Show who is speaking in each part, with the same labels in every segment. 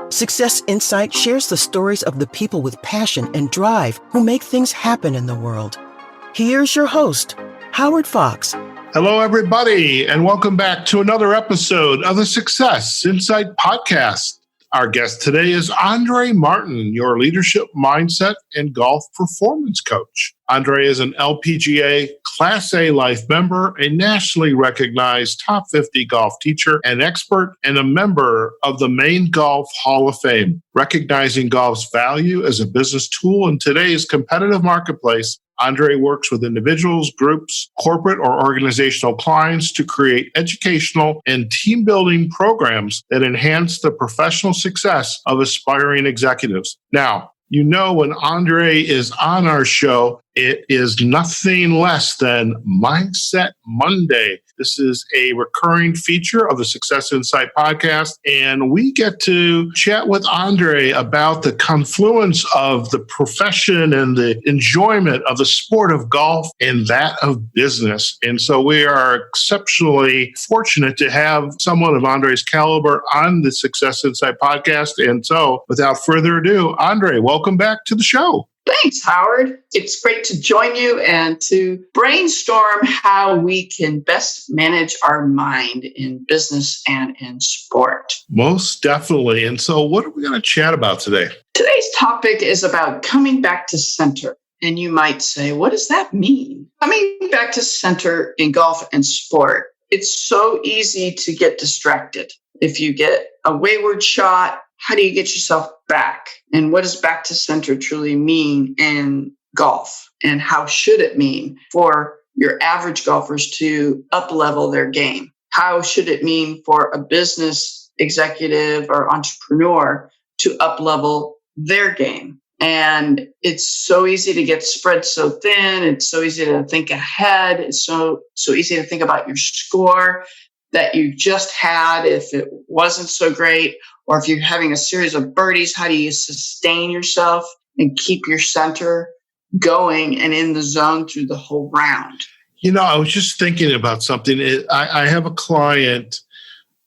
Speaker 1: Success Insight shares the stories of the people with passion and drive who make things happen in the world. Here's your host, Howard Fox.
Speaker 2: Hello, everybody, and welcome back to another episode of the Success Insight podcast. Our guest today is Andrée Martin, your leadership mindset and golf performance coach. Andrée is an LPGA Class A life member, a nationally recognized top 50 golf teacher and expert, and a member of the Maine Golf Hall of Fame. Recognizing golf's value as a business tool in today's competitive marketplace, Andrée works with individuals, groups, corporate or organizational clients to create educational and team-building programs that enhance the professional success of aspiring executives. Now, you know when Andrée is on our show, it is nothing less than Mindset Monday. This is a recurring feature of the Success Insight podcast, and we get to chat with Andrée about the confluence of the profession and the enjoyment of the sport of golf and that of business. And so we are exceptionally fortunate to have someone of Andrée's caliber on the Success Insight podcast. And so without further ado, Andrée, welcome back to the show.
Speaker 3: Thanks, Howard. It's great to join you and to brainstorm how we can best manage our mind in business and in sport.
Speaker 2: Most definitely. And so what are we going to chat about today?
Speaker 3: Today's topic is about coming back to center. And you might say, what does that mean? Coming back to center in golf and sport, it's so easy to get distracted. If you get a wayward shot, how do you get yourself back? And what does back to center truly mean in golf? And how should it mean for your average golfers to up-level their game? How should it mean for a business executive or entrepreneur to up-level their game? And it's so easy to get spread so thin. It's so easy to think ahead. It's so easy to think about your score that you just had if it wasn't so great. Or if you're having a series of birdies, how do you sustain yourself and keep your center going and in the zone through the whole round?
Speaker 2: You know, I was just thinking about something. I have a client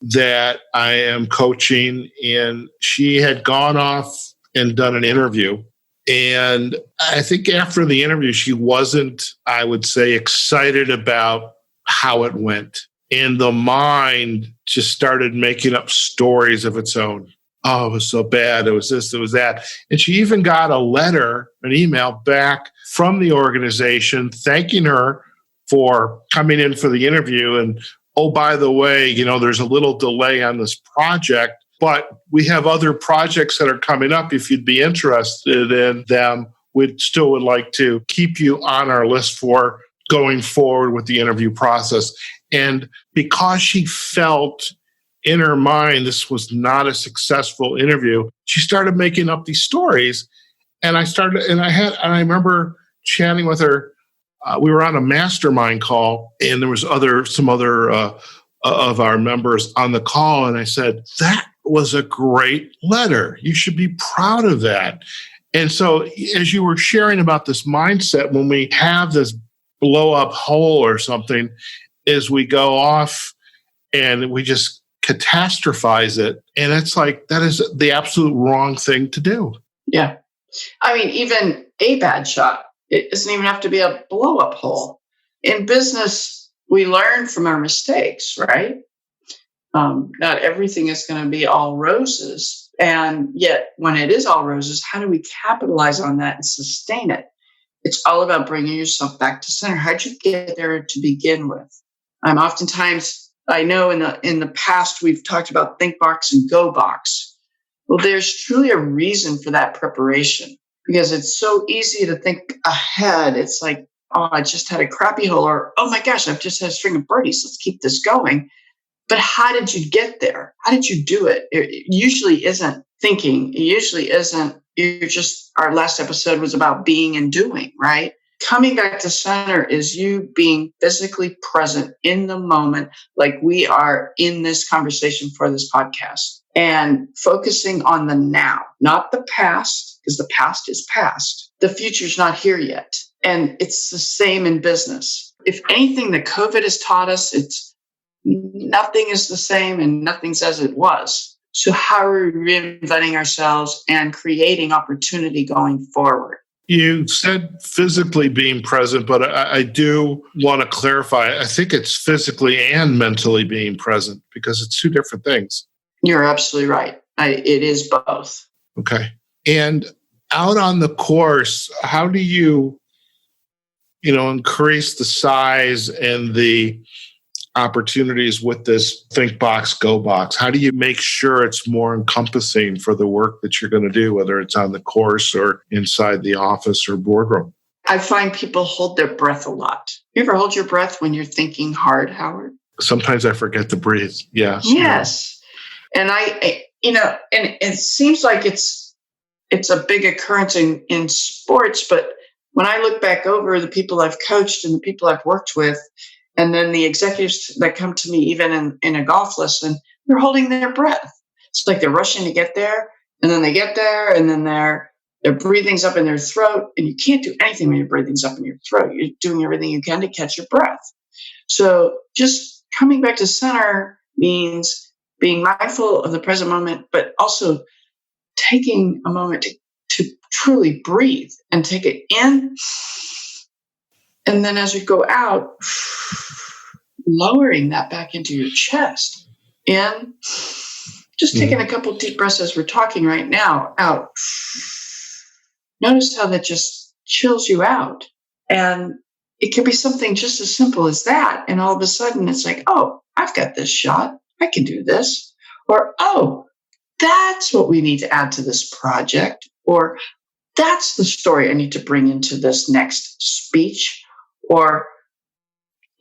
Speaker 2: that I am coaching, and she had gone off and done an interview. And I think after the interview, she wasn't, I would say, excited about how it went. And the mind just started making up stories of its own. Oh, it was so bad. It was this, it was that. And she even got a letter, an email back from the organization thanking her for coming in for the interview. And, oh, by the way, you know, there's a little delay on this project, but we have other projects that are coming up. If you'd be interested in them, we'd still would like to keep you on our list for going forward with the interview process. And because she felt in her mind this was not a successful interview, she started making up these stories. And I remember chatting with her. We were on a mastermind call, and there was some other of our members on the call. And I said, that was a great letter. You should be proud of that. And so as you were sharing about this mindset, when we have this blow up hole or something, is we go off and we just catastrophize it. And it's like, that is the absolute wrong thing to do.
Speaker 3: Yeah. I mean, even a bad shot, it doesn't even have to be a blow up hole. In business, we learn from our mistakes, right? Not everything is going to be all roses. And yet when it is all roses, how do we capitalize on that and sustain it? It's all about bringing yourself back to center. How'd you get there to begin with? Oftentimes, I know in the past, we've talked about think box and go box. Well, there's truly a reason for that preparation, because it's so easy to think ahead. It's like, oh, I just had a crappy hole, or, oh my gosh, I've just had a string of birdies. Let's keep this going. But how did you get there? How did you do it? It usually isn't thinking. It usually isn't. Our last episode was about being and doing, right? Coming back to center is you being physically present in the moment, like we are in this conversation for this podcast, and focusing on the now, not the past, because the past is past. The future's not here yet. And it's the same in business. If anything that COVID has taught us, it's nothing is the same and nothing's as it was. So how are we reinventing ourselves and creating opportunity going forward?
Speaker 2: You said physically being present, but I do want to clarify. I think it's physically and mentally being present because it's two different things.
Speaker 3: You're absolutely right. It is both.
Speaker 2: Okay. And out on the course, how do you increase the size and the opportunities with this Think Box, Go Box? How do you make sure it's more encompassing for the work that you're going to do, whether it's on the course or inside the office or boardroom?
Speaker 3: I find people hold their breath a lot. You ever hold your breath when you're thinking hard, Howard?
Speaker 2: Sometimes I forget to breathe. Yes.
Speaker 3: Yes. And and it seems like it's a big occurrence in sports, but when I look back over the people I've coached and the people I've worked with, and then the executives that come to me, even in a golf lesson, they're holding their breath. It's like they're rushing to get there, and then they get there, and then their breathing's up in their throat, and you can't do anything when your breathing's up in your throat. You're doing everything you can to catch your breath. So just coming back to center means being mindful of the present moment, but also taking a moment to truly breathe and take it in. And then as you go out, lowering that back into your chest. In, just taking a couple deep breaths as we're talking right now, out. Notice how that just chills you out. And it can be something just as simple as that. And all of a sudden it's like, oh, I've got this shot. I can do this. Or, oh, that's what we need to add to this project. Or that's the story I need to bring into this next speech. Or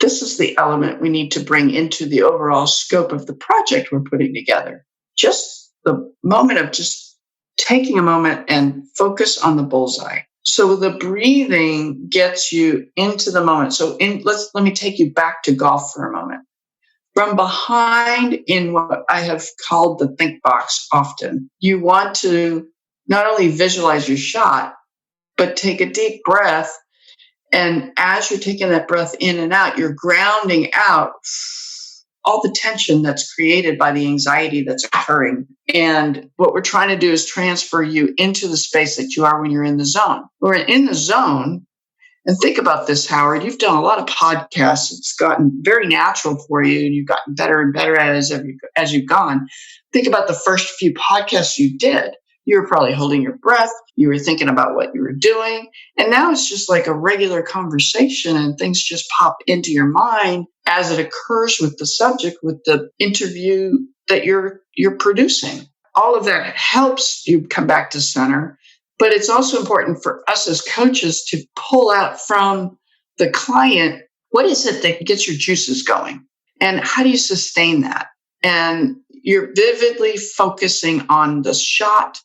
Speaker 3: this is the element we need to bring into the overall scope of the project we're putting together. Just the moment of just taking a moment and focus on the bullseye. So the breathing gets you into the moment. So let me take you back to golf for a moment. From behind in what I have called the think box often, you want to not only visualize your shot, but take a deep breath. And as you're taking that breath in and out, you're grounding out all the tension that's created by the anxiety that's occurring. And what we're trying to do is transfer you into the space that you are when you're in the zone. We're in the zone. And think about this, Howard. You've done a lot of podcasts. It's gotten very natural for you, and you've gotten better and better at it as you've gone. Think about the first few podcasts you did. You were probably holding your breath. You were thinking about what you were doing. And now it's just like a regular conversation, and things just pop into your mind as it occurs with the subject, with the interview that you're producing. All of that helps you come back to center. But it's also important for us as coaches to pull out from the client, what is it that gets your juices going? And how do you sustain that? And you're vividly focusing on the shot,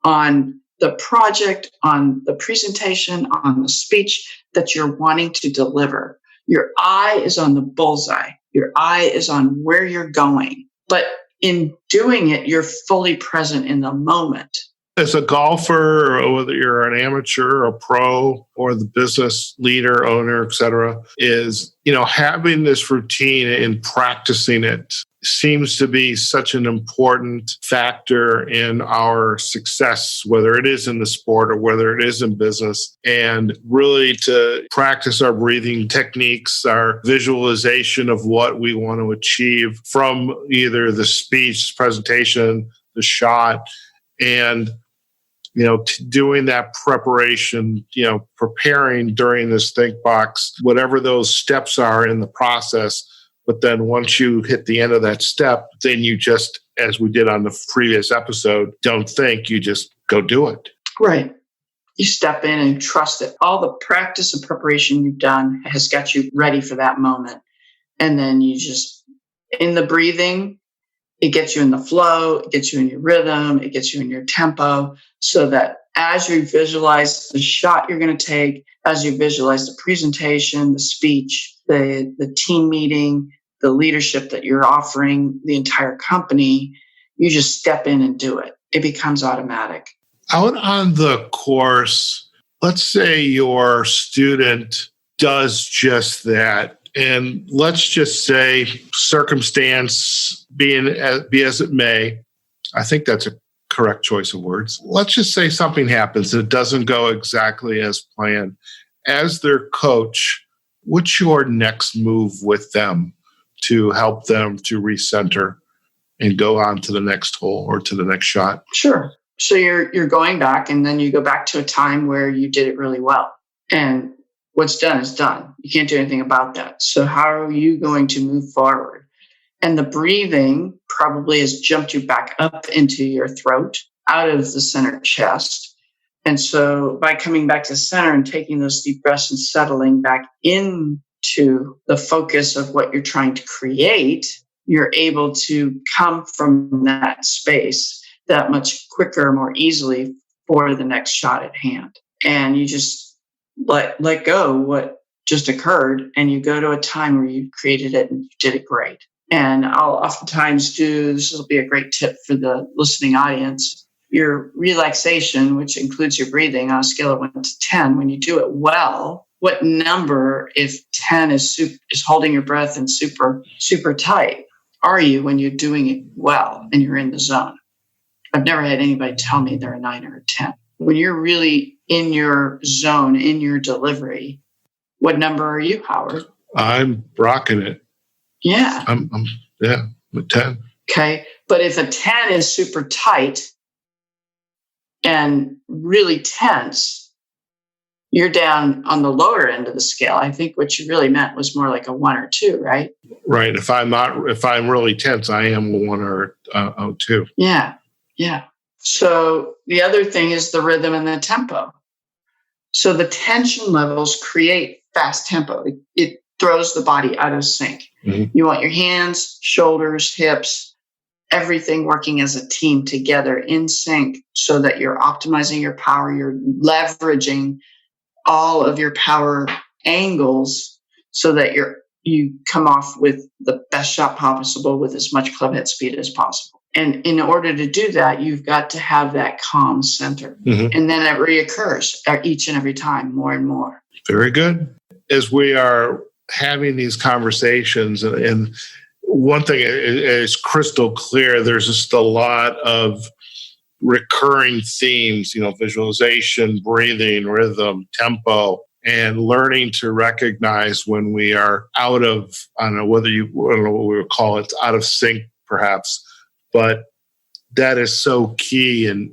Speaker 3: on the project, on the presentation, on the speech that you're wanting to deliver. Your eye is on the bullseye. Your eye is on where you're going. But in doing it, you're fully present in the moment.
Speaker 2: As a golfer, or whether you're an amateur, a pro, or the business leader, owner, et cetera, is, having this routine and practicing it seems to be such an important factor in our success, whether it is in the sport or whether it is in business. And really to practice our breathing techniques, our visualization of what we want to achieve from either the speech, presentation, the shot, and doing that preparation, preparing during this think box, whatever those steps are in the process. But then once you hit the end of that step, then you just, as we did on the previous episode, don't think, you just go do it.
Speaker 3: Right. You step in and trust that all the practice and preparation you've done has got you ready for that moment. And then you just, in the breathing, it gets you in the flow, it gets you in your rhythm, it gets you in your tempo, so that as you visualize the shot you're going to take, as you visualize the presentation, the speech, the team meeting, the leadership that you're offering the entire company, you just step in and do it. It becomes automatic.
Speaker 2: Out on the course, let's say your student does just that. And let's just say, circumstance be as it may, I think that's a correct choice of words. Let's just say something happens that doesn't go exactly as planned. As their coach, what's your next move with them to help them to recenter and go on to the next hole or to the next shot?
Speaker 3: Sure. So you're going back, and then you go back to a time where you did it really well. And what's done is done. You can't do anything about that. So how are you going to move forward? And the breathing probably has jumped you back up into your throat, out of the center chest. And so by coming back to center and taking those deep breaths and settling back into the focus of what you're trying to create, you're able to come from that space that much quicker, more easily for the next shot at hand. And you just let go what just occurred, and you go to a time where you created it and you did it great. And I'll oftentimes do, this will be a great tip for the listening audience, your relaxation, which includes your breathing, on a scale of 1 to 10, when you do it well, what number, if 10 is holding your breath and super, super tight, are you when you're doing it well and you're in the zone? I've never had anybody tell me they're a 9 or a 10. When you're really in your zone, in your delivery, what number are you, Howard?
Speaker 2: I'm rocking it.
Speaker 3: Yeah.
Speaker 2: I'm a 10.
Speaker 3: Okay. But if a 10 is super tight and really tense, you're down on the lower end of the scale. I think what you really meant was more like a 1 or 2, right?
Speaker 2: Right. If I'm really tense, I am a 1 or a 2.
Speaker 3: Yeah. Yeah. So the other thing is the rhythm and the tempo. So the tension levels create fast tempo. It throws the body out of sync. Mm-hmm. You want your hands, shoulders, hips, everything working as a team together in sync so that you're optimizing your power. You're leveraging all of your power angles so that you come off with the best shot possible with as much club head speed as possible. And in order to do that, you've got to have that calm center. Mm-hmm. And then it reoccurs each and every time, more and more.
Speaker 2: Very good. As we are having these conversations, and one thing is crystal clear, there's just a lot of recurring themes, visualization, breathing, rhythm, tempo, and learning to recognize when we are out of, I don't know what we would call it, out of sync perhaps, but that is so key in,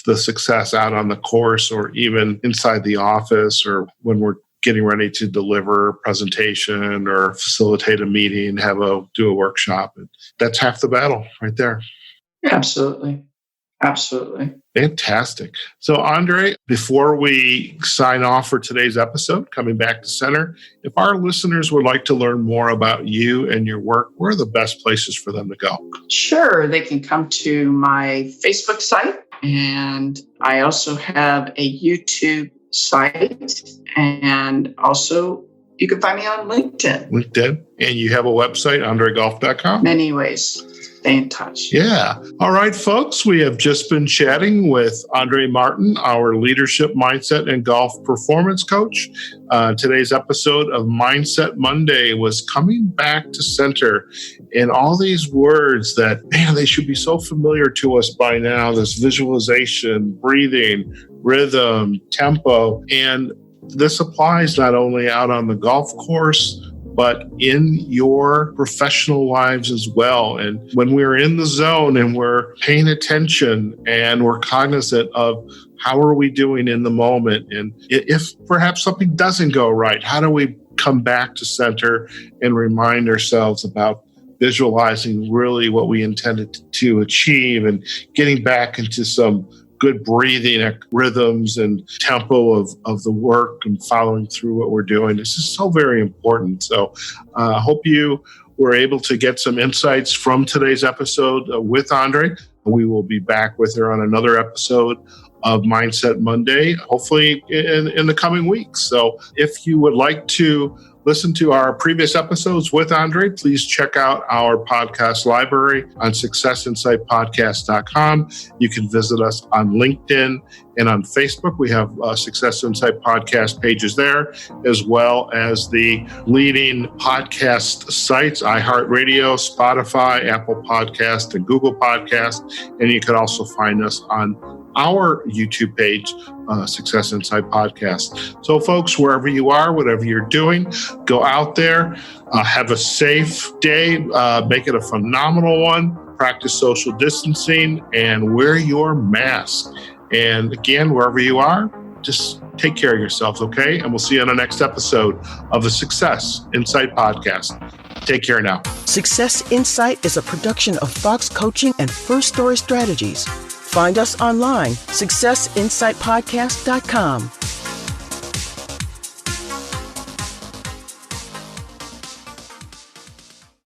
Speaker 2: the success out on the course or even inside the office or when we're getting ready to deliver a presentation or facilitate a meeting, do a workshop. That's half the battle right there.
Speaker 3: Absolutely. Absolutely.
Speaker 2: Fantastic. So, Andrée, before we sign off for today's episode, coming back to center, if our listeners would like to learn more about you and your work, where are the best places for them to go?
Speaker 3: Sure. They can come to my Facebook site, and I also have a YouTube site, and also you can find me on LinkedIn.
Speaker 2: And you have a website, andreegolf.com?
Speaker 3: Many ways. Stay in touch.
Speaker 2: Yeah. All right, folks. We have just been chatting with Andrée Martin, our leadership, mindset, and golf performance coach. Today's episode of Mindset Monday was coming back to center, and all these words that, man, they should be so familiar to us by now. This visualization, breathing, rhythm, tempo, and this applies not only out on the golf course, but in your professional lives as well. And when we're in the zone and we're paying attention and we're cognizant of how are we doing in the moment, and if perhaps something doesn't go right, how do we come back to center and remind ourselves about visualizing really what we intended to achieve and getting back into some good breathing rhythms and tempo of the work and following through what we're doing. This is so very important. So I hope you were able to get some insights from today's episode with Andrée. We will be back with her on another episode of Mindset Monday, hopefully in the coming weeks. So if you would like to listen to our previous episodes with Andrée, please check out our podcast library on successinsightpodcast.com. You can visit us on LinkedIn and on Facebook. We have Success Insight podcast pages there, as well as the leading podcast sites, iHeartRadio, Spotify, Apple Podcast, and Google Podcast. And you can also find us on our YouTube page, Success Insight Podcast. So folks, wherever you are, whatever you're doing, go out there, have a safe day, make it a phenomenal one, practice social distancing, and wear your mask. And again, wherever you are, just take care of yourselves, okay? And we'll see you on the next episode of the Success Insight Podcast. Take care now.
Speaker 1: Success Insight is a production of Fox Coaching and First Story Strategies. Find us online, successinsightpodcast.com.